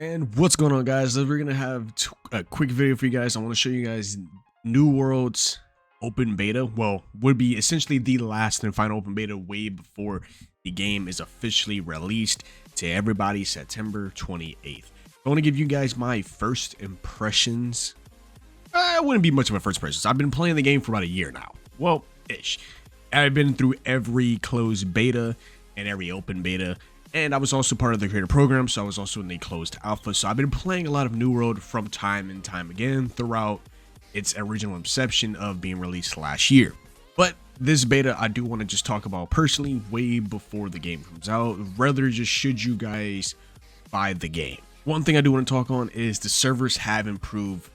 And what's going on, guys? We're gonna have a quick video for you guys. I want to show you guys New World's open beta. Well, would be essentially the last and final open beta way before the game is officially released to everybody September 28th. I want to give you guys my first impressions. It wouldn't be much of a first impressions. I've been playing the game for about a year now. Well, ish. I've been through every closed beta and every open beta. And I was also part of the creator program, so I was also in the closed alpha. So I've been playing a lot of New World from time and time again throughout its original inception of being released last year. But this beta, I do want to just talk about personally way before the game comes out. Rather, just should you guys buy the game. One thing I do want to talk on is the servers have improved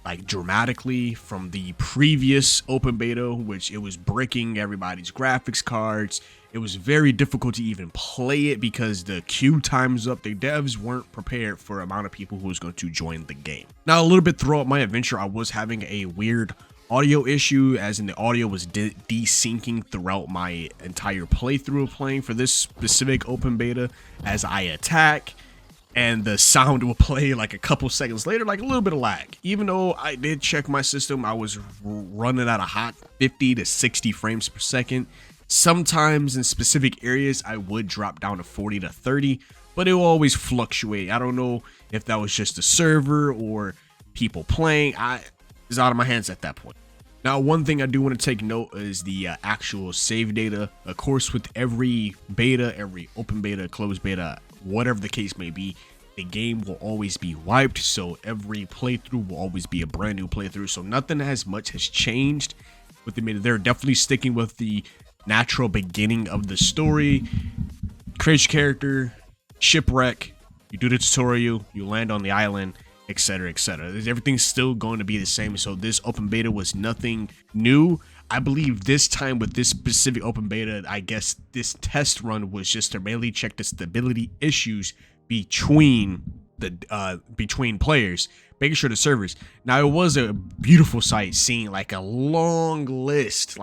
like dramatically from the previous open beta, which it was breaking everybody's graphics cards. It was very difficult to even play it because the queue time's up. The devs weren't prepared for the amount of people who was going to join the game. Now, a little bit throughout my adventure, I was having a weird audio issue, as in the audio was desyncing throughout my entire playthrough of playing for this specific open beta as I attack. And the sound will play like a couple seconds later, like a little bit of lag. Even though I did check my system, I was running at a hot 50 to 60 frames per second. Sometimes in specific areas, I would drop down to 40 to 30, but it will always fluctuate. I don't know if that was just the server or people playing. It's out of my hands at that point. Now, one thing I do want to take note is the actual save data. Of course, with every beta, every open beta, closed beta, whatever the case may be, the game will always be wiped. So every playthrough will always be a brand new playthrough. So nothing as much has changed with the beta. They're definitely sticking with the natural beginning of the story. Create your character, shipwreck, you do the tutorial, you land on the island, etc, etc. Everything's still going to be the same. So this open beta was nothing new. I believe this time with this specific open beta, I guess this test run was just to mainly check the stability issues between players, making sure the servers. Now, it was a beautiful sight seeing like a long list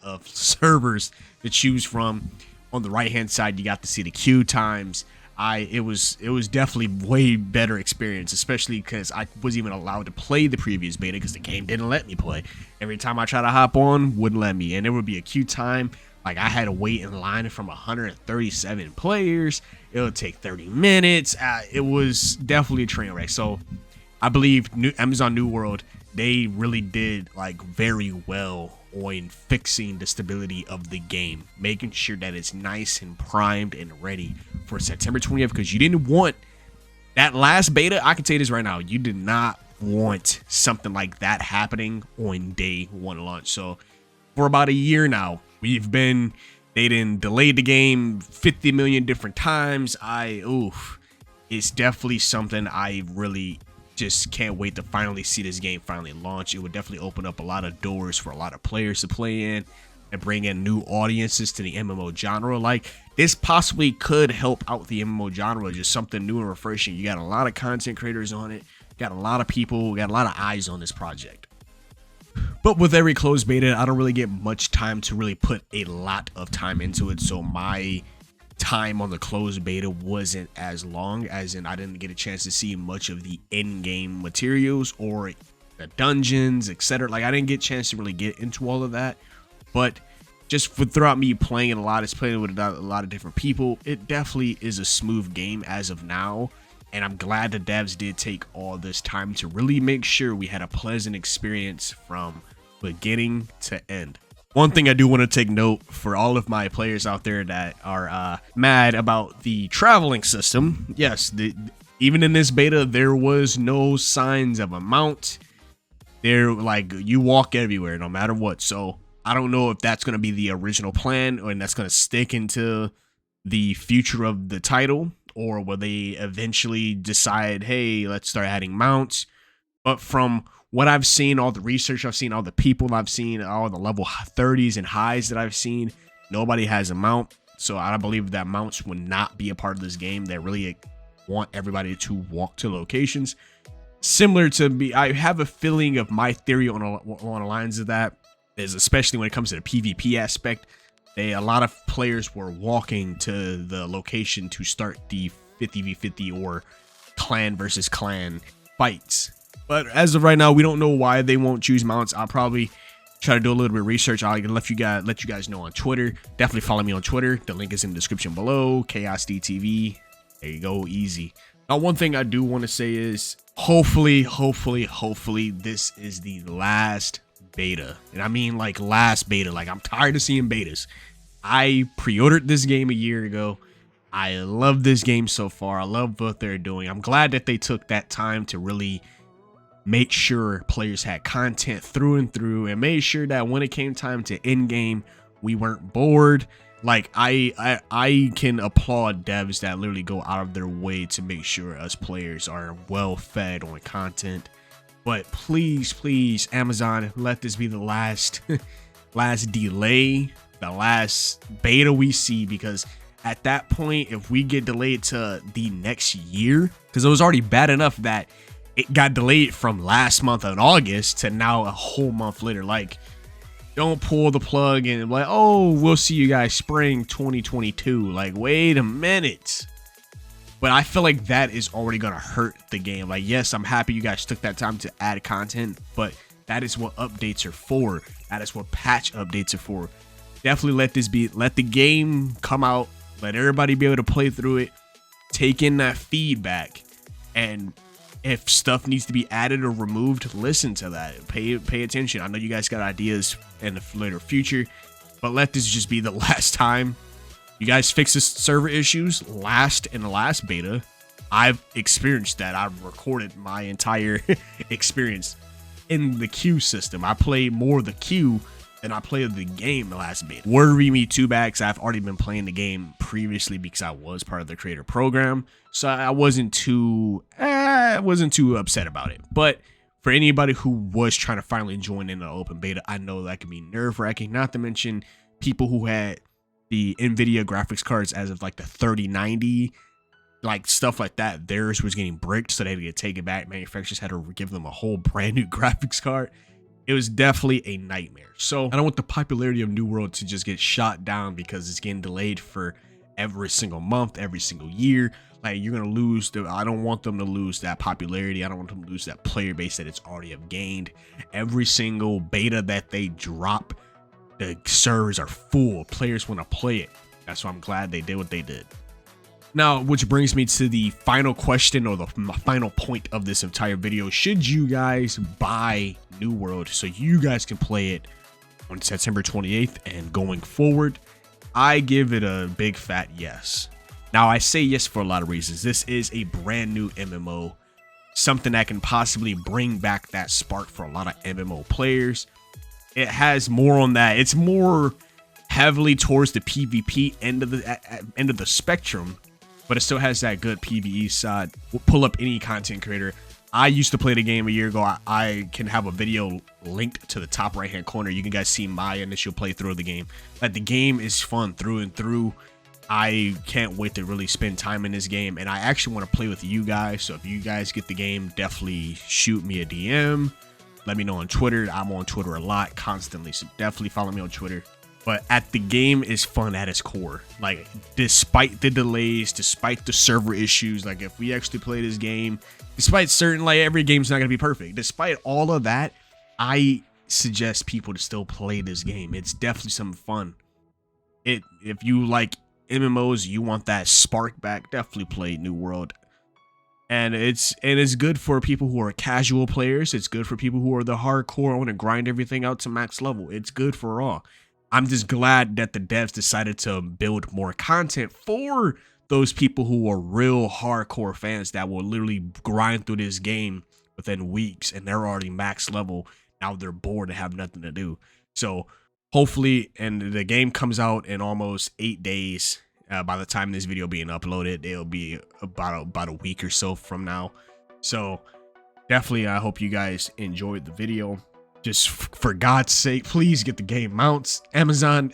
of servers to choose from. On the right hand side, you got to see the queue times. It was definitely way better experience, especially because I wasn't even allowed to play the previous beta because the game didn't let me play. Every time I try to hop on, wouldn't let me, and there would be a queue time. Like, I had to wait in line from 137 players. It would take 30 minutes. It was definitely a train wreck. So I believe Amazon New World, they really did like very well on fixing the stability of the game, making sure that it's nice and primed and ready for September 20th, because you didn't want that last beta. I can tell you this right now, you did not want something like that happening on day one launch. So for about a year now, they didn't delay the game 50 million different times. It's definitely something I really just can't wait to finally see this game finally launch. It would definitely open up a lot of doors for a lot of players to play in and bring in new audiences to the MMO genre. Like, this possibly could help out the MMO genre, just something new and refreshing. You got a lot of content creators on it, got a lot of people, got a lot of eyes on this project. But with every closed beta, I don't really get much time to really put a lot of time into it. So my time on the closed beta wasn't as long, as in I didn't get a chance to see much of the in-game materials or the dungeons, etc. Like, I didn't get a chance to really get into all of that. But just throughout me playing it a lot, it's playing with a lot of different people, it definitely is a smooth game as of now. And I'm glad the devs did take all this time to really make sure we had a pleasant experience from beginning to end. One thing I do want to take note for all of my players out there that are mad about the traveling system. Yes, even in this beta, there was no signs of a mount. They're like, you walk everywhere no matter what. So I don't know if that's going to be the original plan or that's going to stick into the future of the title, or will they eventually decide, hey, let's start adding mounts. But from what I've seen, all the research I've seen, all the people I've seen, all the level 30s and highs that I've seen, nobody has a mount. So I believe that mounts would not be a part of this game. They really want everybody to walk to locations. Similar to I have a feeling of my theory on the lines of that is, especially when it comes to the PvP aspect, a lot of players were walking to the location to start the 50v50 or clan versus clan fights. But as of right now, we don't know why they won't choose mounts. I'll probably try to do a little bit of research. I'll let you guys know on Twitter. Definitely follow me on Twitter. The link is in the description below. ChaosDTV. There you go. Easy. Now, one thing I do want to say is hopefully this is the last beta. And I mean like last beta. Like, I'm tired of seeing betas. I pre-ordered this game a year ago. I love this game so far. I love what they're doing. I'm glad that they took that time to really make sure players had content through and through, and made sure that when it came time to end game, we weren't bored. Like, I can applaud devs that literally go out of their way to make sure us players are well fed on content. But please, Amazon, let this be the last delay, the last beta we see, because at that point, if we get delayed to the next year, because it was already bad enough that it got delayed from last month in August to now a whole month later. Like, don't pull the plug and like, oh, we'll see you guys spring 2022. Like, wait a minute. But I feel like that is already going to hurt the game. Like, yes, I'm happy you guys took that time to add content, but that is what updates are for. That is what patch updates are for. Definitely let the game come out. Let everybody be able to play through it. Take in that feedback. And if stuff needs to be added or removed, listen to that. Pay attention. I know you guys got ideas in the later future, but let this just be the last time you guys fix the server issues. In the last beta, I've experienced that. I've recorded my entire experience in the queue system. I played more of the queue than I played the game the last beta. Worry me too bad, because I've already been playing the game previously because I was part of the creator program, so I wasn't too upset about it. But for anybody who was trying to finally join in the open beta, I know that can be nerve-wracking. Not to mention people who had the NVIDIA graphics cards as of like the 3090, like stuff like that. Theirs was getting bricked, so they had to get taken back. Manufacturers had to give them a whole brand new graphics card. It was definitely a nightmare. So I don't want the popularity of New World to just get shot down because it's getting delayed for every single month, every single year. Like, you're gonna lose I don't want them to lose that popularity. I don't want them to lose that player base that it's already have gained. Every single beta that they drop, the servers are full. Players want to play it. That's why I'm glad they did what they did. Now, which brings me to the final question, or the final point of this entire video. Should you guys buy New World so you guys can play it on September 28th and going forward? I give it a big fat yes. Now, I say yes for a lot of reasons. This is a brand new MMO, something that can possibly bring back that spark for a lot of MMO players. It has more on that. It's more heavily towards the PvP end of the spectrum, but it still has that good PvE side. We'll pull up any content creator. I used to play the game a year ago. I can have a video linked to the top right hand corner. You can guys see my initial playthrough of the game. Like, the game is fun through and through. I can't wait to really spend time in this game, and I actually want to play with you guys. So if you guys get the game, definitely shoot me a DM. Let me know on Twitter. I'm on Twitter a lot, constantly, so definitely follow me on Twitter. But the game is fun at its core. Like, despite the delays, despite the server issues, like, if we actually play this game, despite certain, like, every game's not gonna be perfect, despite all of that, I suggest people to still play this game. It's definitely some fun. If you like MMOs, you want that spark back, definitely play New World. And it's good for people who are casual players. It's good for people who are the hardcore, want to grind everything out to max level. It's good for all. I'm just glad that the devs decided to build more content for those people who are real hardcore fans that will literally grind through this game within weeks, and they're already max level. Now they're bored and have nothing to do. So hopefully, and the game comes out in almost 8 days. By the time this video being uploaded, it'll be about a week or so from now. So definitely, I hope you guys enjoyed the video. Just for God's sake, please get the game mounts. Amazon,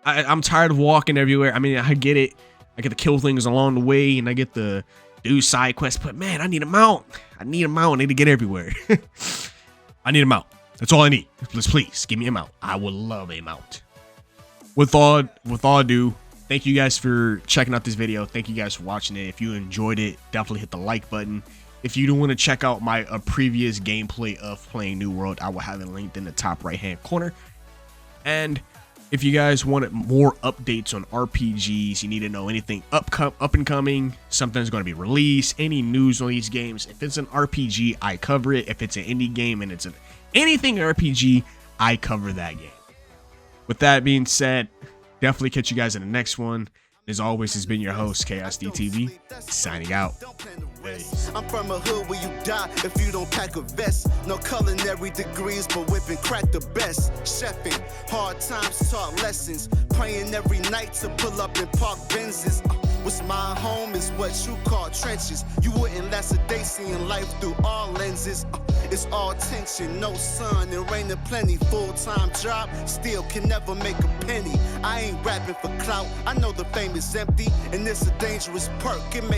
I'm tired of walking everywhere. I mean, I get it. I get to kill things along the way, and I get to do side quests. But man, I need a mount. I need a mount. I need to get everywhere. I need a mount. That's all I need. Please give me a mount. I would love a mount. With all ado, thank you guys for checking out this video. Thank you guys for watching it. If you enjoyed it, definitely hit the like button. If you do want to check out my previous gameplay of playing New World, I will have it linked in the top right hand corner. And if you guys want more updates on RPGs, you need to know anything up and coming, something's going to be released, any news on these games. If it's an RPG, I cover it. If it's an indie game and it's anything RPG, I cover that game. With that being said, definitely catch you guys in the next one. As always, it's been your host, KSDTV, signing out. Peace. I'm from a hood where you die if you don't pack a vest. No culinary degrees, but whipping crack the best. Chefing, hard times taught lessons. Praying every night to pull up in park Benzes. What's my home is what you call trenches. You wouldn't last a day seeing life through all lenses. It's all tension, no sun, and rain and plenty. Full-time job, still can never make a penny. I ain't rapping for clout, I know the fame is empty, and it's a dangerous perk. It makes